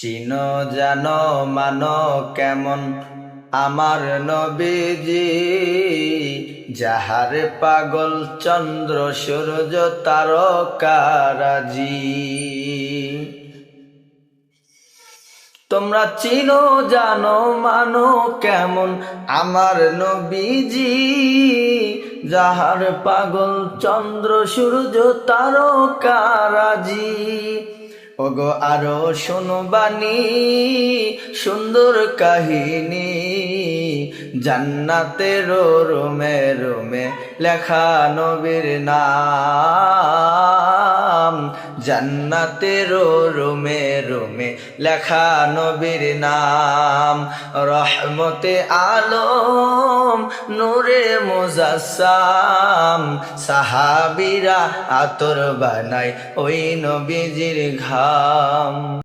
চিনো জানো মানো কেমন আমার নবীজি, যাহার পাগল চন্দ্র সূর্য তারকারাজি। তোমরা চিনো জানো মানো কেমন আমার নবীজি, যাহার পাগল চন্দ্র সূর্য তারকারাজি। ওগো আরো শোনো বাণী সুন্দর কাহিনী, জান্নাতের রোমে রোমে লেখা নবীর নাম, জান্নাতের রোমে রোমে লেখা নবীর নাম। রহমতে আলম নূরে মুজাসসাম, সাহাবীরা আতর বানায় ওই নবীজির ঘাম।